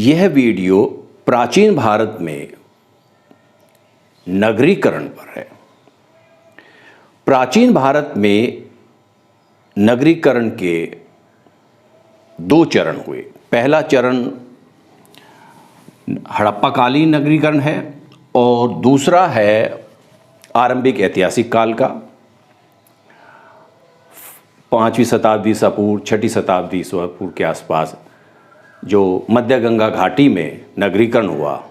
यह वीडियो प्राचीन भारत में नगरीकरण पर है। प्राचीन भारत में नगरीकरण के दो चरण हुए। पहला चरण हड़प्पाकालीन नगरीकरण है और दूसरा है आरंभिक ऐतिहासिक काल का, 5वीं शताब्दी ईसा पूर्व 6ठी शताब्दी ईसा पूर्व के आसपास जो मध्य गंगा घाटी में नगरीकरण हुआ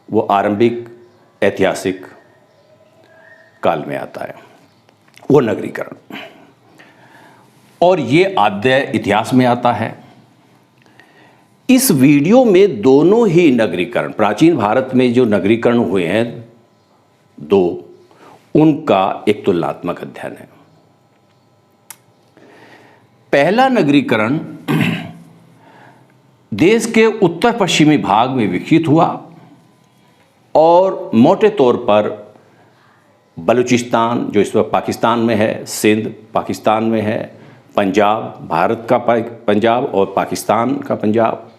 वो आरंभिक ऐतिहासिक काल में आता है, वो नगरीकरण। और ये आद्य इतिहास में आता है। इस वीडियो में दोनों ही नगरीकरण, प्राचीन भारत में जो नगरीकरण हुए हैं दो, उनका एक तुलनात्मक अध्ययन है। पहला नगरीकरण देश के उत्तर पश्चिमी भाग में विकसित हुआ और मोटे तौर पर बलूचिस्तान जो इस वक्त पाकिस्तान में है, सिंध पाकिस्तान में है, पंजाब भारत का पंजाब और पाकिस्तान का पंजाब,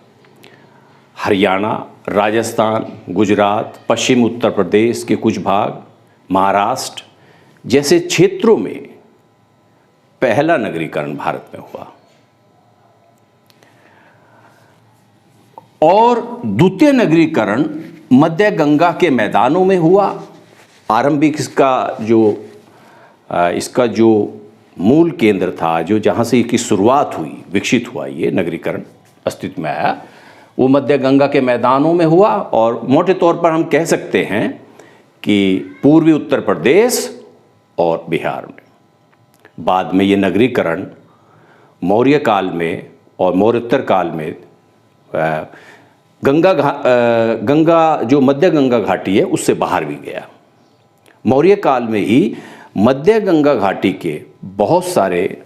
हरियाणा, राजस्थान, गुजरात, पश्चिम उत्तर प्रदेश के कुछ भाग, महाराष्ट्र जैसे क्षेत्रों में पहला नगरीकरण भारत में हुआ। और द्वितीय नगरीकरण मध्य गंगा के मैदानों में हुआ। आरंभिक इसका जो मूल केंद्र था, जो जहाँ से इसकी शुरुआत हुई, विकसित हुआ, ये नगरीकरण अस्तित्व में आया, वो मध्य गंगा के मैदानों में हुआ। और मोटे तौर पर हम कह सकते हैं कि पूर्वी उत्तर प्रदेश और बिहार में। बाद में ये नगरीकरण मौर्य काल में और मौर्योत्तर काल में गंगा जो मध्य गंगा घाटी है उससे बाहर भी गया। मौर्य काल में ही मध्य गंगा घाटी के बहुत सारे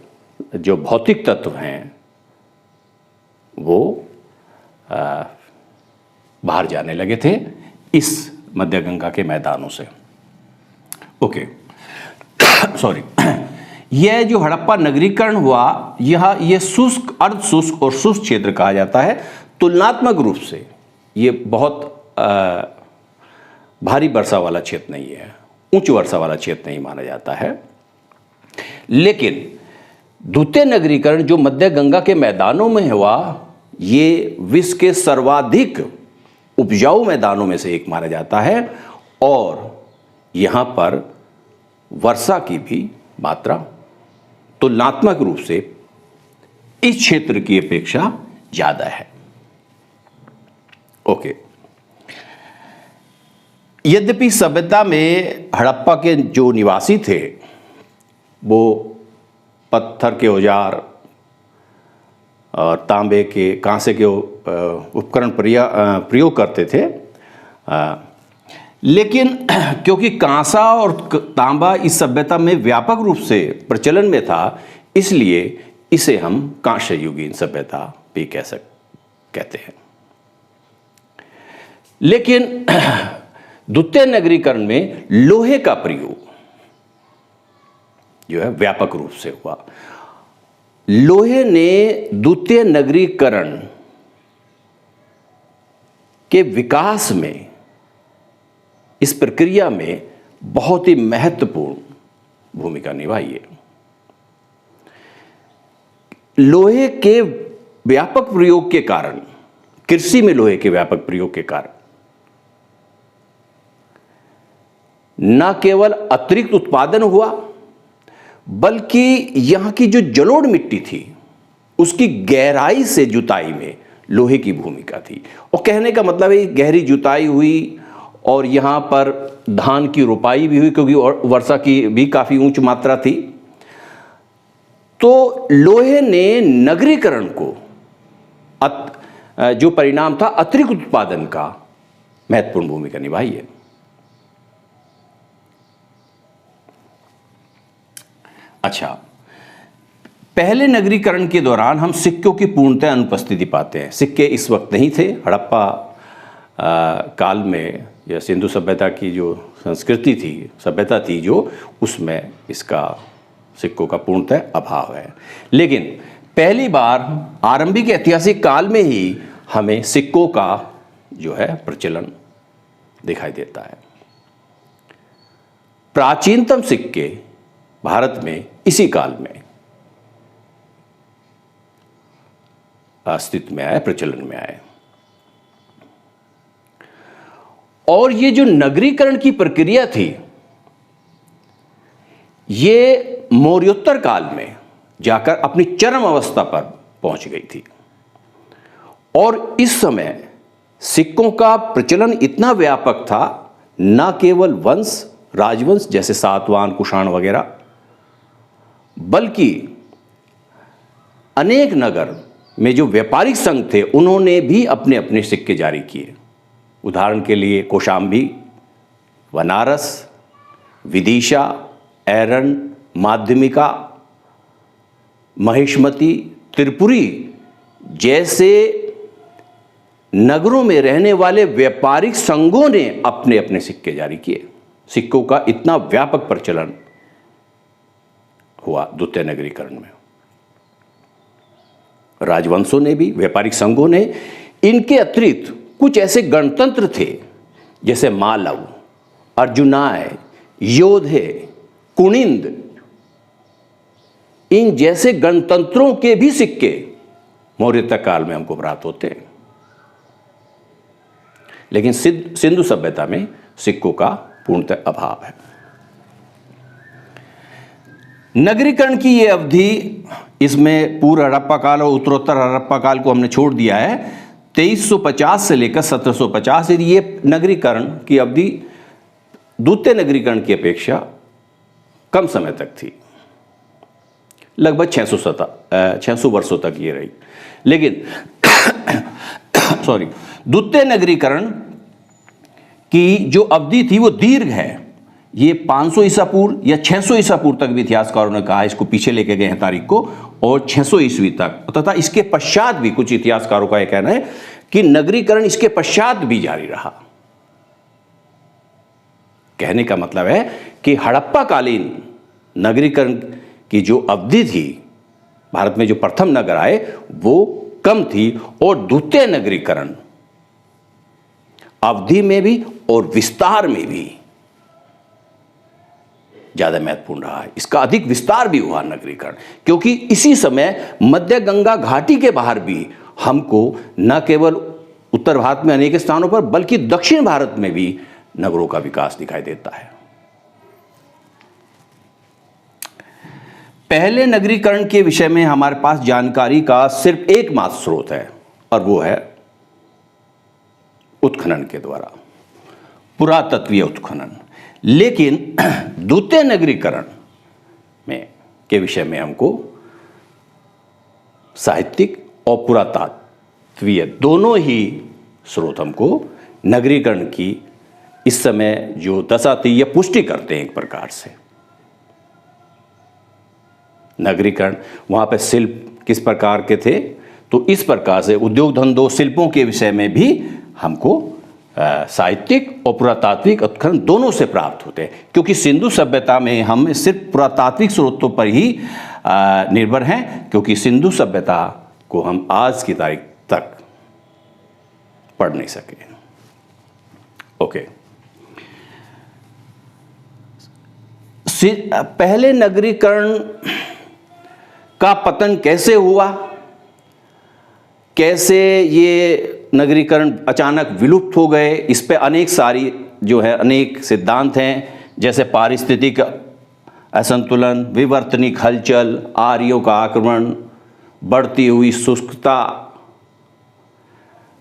जो भौतिक तत्व हैं वो बाहर जाने लगे थे इस मध्य गंगा के मैदानों से। Okay sorry. यह जो हड़प्पा नगरीकरण हुआ, यह शुष्क, अर्ध शुष्क और शुष्क क्षेत्र कहा जाता है। तुलनात्मक रूप से ये बहुत भारी वर्षा वाला क्षेत्र नहीं है, उच्च वर्षा वाला क्षेत्र नहीं माना जाता है। लेकिन द्वितीय नगरीकरण जो मध्य गंगा के मैदानों में हुआ, ये विश्व के सर्वाधिक उपजाऊ मैदानों में से एक माना जाता है और यहाँ पर वर्षा की भी मात्रा तुलनात्मक रूप से इस क्षेत्र की अपेक्षा ज़्यादा है। ओके। यद्यपि सभ्यता में हड़प्पा के जो निवासी थे वो पत्थर के औजार और तांबे के, कांसे के उपकरण प्रयोग करते थे, लेकिन क्योंकि कांसा और तांबा इस सभ्यता में व्यापक रूप से प्रचलन में था, इसलिए इसे हम कांस्य युगीन सभ्यता भी कहते हैं। लेकिन द्वितीय नगरीकरण में लोहे का प्रयोग जो है व्यापक रूप से हुआ। लोहे ने द्वितीय नगरीकरण के विकास में, इस प्रक्रिया में बहुत ही महत्वपूर्ण भूमिका निभाई है। लोहे के व्यापक प्रयोग के कारण, कृषि में लोहे के व्यापक प्रयोग के कारण न केवल अतिरिक्त उत्पादन हुआ, बल्कि यहां की जो जलोढ़ मिट्टी थी उसकी गहराई से जुताई में लोहे की भूमिका थी। और कहने का मतलब है गहरी जुताई हुई और यहाँ पर धान की रोपाई भी हुई, क्योंकि वर्षा की भी काफ़ी उच्च मात्रा थी। तो लोहे ने नगरीकरण को जो परिणाम था अतिरिक्त उत्पादन का महत्वपूर्ण भूमिका निभाई है। अच्छा, पहले नगरीकरण के दौरान हम सिक्कों की पूर्णतः अनुपस्थिति पाते हैं। सिक्के इस वक्त नहीं थे। हड़प्पा काल में या सिंधु सभ्यता की जो संस्कृति थी, सभ्यता थी जो, उसमें इसका सिक्कों का पूर्णतः अभाव है। लेकिन पहली बार आरंभिक ऐतिहासिक काल में ही हमें सिक्कों का जो है प्रचलन दिखाई देता है। प्राचीनतम सिक्के भारत में इसी काल में अस्तित्व में आए, प्रचलन में आए। और ये जो नगरीकरण की प्रक्रिया थी, ये मौर्योत्तर काल में जाकर अपनी चरम अवस्था पर पहुंच गई थी। और इस समय सिक्कों का प्रचलन इतना व्यापक था, न केवल वंश, राजवंश जैसे सातवाहन, कुषाण वगैरह, बल्कि अनेक नगर में जो व्यापारिक संघ थे उन्होंने भी अपने अपने सिक्के जारी किए। उदाहरण के लिए कौशाम्बी, बनारस, विदिशा, ऐरन, माध्यमिका, महिष्मती, त्रिपुरी जैसे नगरों में रहने वाले व्यापारिक संघों ने अपने अपने सिक्के जारी किए। सिक्कों का इतना व्यापक प्रचलन हुआ द्वितीय नगरीकरण में। राजवंशों ने भी, व्यापारिक संघों ने, इनके अतिरिक्त कुछ ऐसे गणतंत्र थे जैसे मालव, अर्जुनाय, योधे, कुनिंद, इन जैसे गणतंत्रों के भी सिक्के मौर्योत्तर काल में हमको प्राप्त होते हैं। लेकिन सिंधु सभ्यता में सिक्कों का पूर्णतः अभाव है। नगरीकरण की यह अवधि, इसमें पूर्व हड़प्पा काल और उत्तरोत्तर हड़प्पा काल को हमने छोड़ दिया है, 2350 से लेकर 1750। ये नगरीकरण की अवधि द्वितीय नगरीकरण की अपेक्षा कम समय तक थी, लगभग 600 वर्षों तक ये रही। लेकिन द्वितीय नगरीकरण की जो अवधि थी वो दीर्घ है। ये 500 ईसा पूर्व या 600 ईसा पूर्व तक भी इतिहासकारों ने कहा, इसको पीछे लेके गए हैं तारीख को, और 600 ईस्वी तक तथा इसके पश्चात भी कुछ इतिहासकारों का यह कहना है कि नगरीकरण इसके पश्चात भी जारी रहा। कहने का मतलब है कि हड़प्पा कालीन नगरीकरण की जो अवधि थी, भारत में जो प्रथम नगर आए वो कम थी, और द्वितीय नगरीकरण अवधि में भी और विस्तार में भी ज्यादा महत्वपूर्ण रहा है। इसका अधिक विस्तार भी हुआ नगरीकरण, क्योंकि इसी समय मध्य गंगा घाटी के बाहर भी हमको न केवल उत्तर भारत में अनेक स्थानों पर बल्कि दक्षिण भारत में भी नगरों का विकास दिखाई देता है। पहले नगरीकरण के विषय में हमारे पास जानकारी का सिर्फ एकमात्र स्रोत है, और वो है उत्खनन के द्वारा, पुरातत्वीय उत्खनन। लेकिन द्वितीय नगरीकरण में के विषय में हमको साहित्यिक और पुरातत्वीय दोनों ही स्रोत हमको नगरीकरण की इस समय जो दशा थी यह पुष्टि करते हैं। एक प्रकार से नगरीकरण, वहां पर शिल्प किस प्रकार के थे, तो इस प्रकार से उद्योग धंधों, शिल्पों के विषय में भी हमको साहित्यिक और पुरातात्विक उत्खनन दोनों से प्राप्त होते हैं। क्योंकि सिंधु सभ्यता में हम सिर्फ पुरातात्विक स्रोतों पर ही निर्भर हैं, क्योंकि सिंधु सभ्यता को हम आज की तारीख तक पढ़ नहीं सके। ओके, पहले नगरीकरण का पतन कैसे हुआ, कैसे ये नगरीकरण अचानक विलुप्त हो गए, इस पे अनेक सारी जो है अनेक सिद्धांत हैं, जैसे पारिस्थितिक असंतुलन, विवर्तनिक हलचल, आर्यों का आक्रमण, बढ़ती हुई शुष्कता,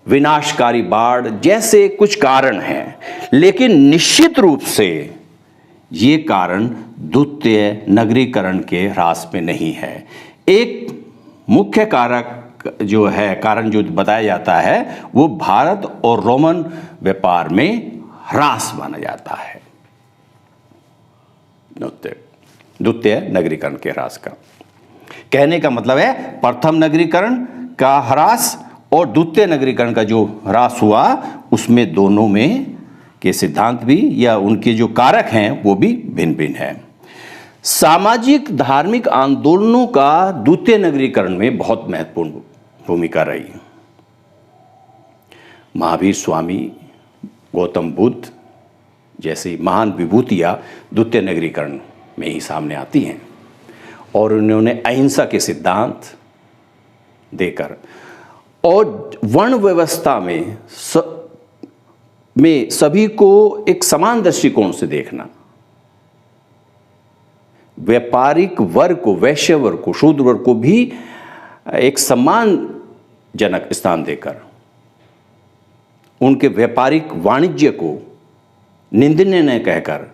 विनाशकारी बाढ़ जैसे कुछ कारण हैं। लेकिन निश्चित रूप से ये कारण द्वितीय नगरीकरण के ह्रास में नहीं है। एक मुख्य कारक जो है, कारण जो बताया जाता है, वो भारत और रोमन व्यापार में ह्रास माना जाता है। द्वितीय नगरीकरण के ह्रास का कहने का मतलब है प्रथम नगरीकरण का ह्रास और द्वितीय नगरीकरण का जो ह्रास हुआ, उसमें दोनों में के सिद्धांत भी या उनके जो कारक हैं वो भी भिन्न भिन्न है। सामाजिक धार्मिक आंदोलनों का द्वितीय नगरीकरण में बहुत महत्वपूर्ण भूमिका रही। महावीर स्वामी, गौतम बुद्ध जैसी महान विभूतियाँ द्वितीय नगरीकरण में ही सामने आती हैं। और उन्होंने अहिंसा के सिद्धांत देकर और वर्ण व्यवस्था में सभी को एक समान दृष्टिकोण से देखना, व्यापारिक वर्ग को, वैश्य वर्ग को, शूद्र वर्ग को भी एक सम्मानजनक स्थान देकर उनके व्यापारिक वाणिज्य को निंदनीय न कहकर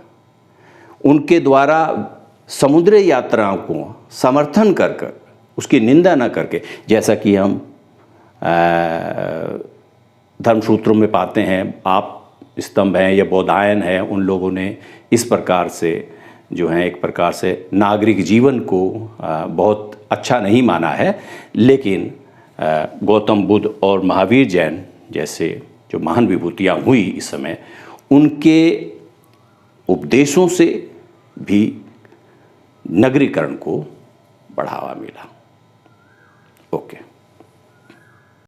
उनके द्वारा समुद्री यात्राओं को समर्थन कर उसकी निंदा न करके, जैसा कि हम धर्मसूत्रों में पाते हैं, आप स्तंभ हैं या बौधायन है, उन लोगों ने इस प्रकार से जो है एक प्रकार से नागरिक जीवन को बहुत अच्छा नहीं माना है। लेकिन गौतम बुद्ध और महावीर जैन जैसे जो महान विभूतियाँ हुई इस समय, उनके उपदेशों से भी नगरीकरण को बढ़ावा मिला। ओके।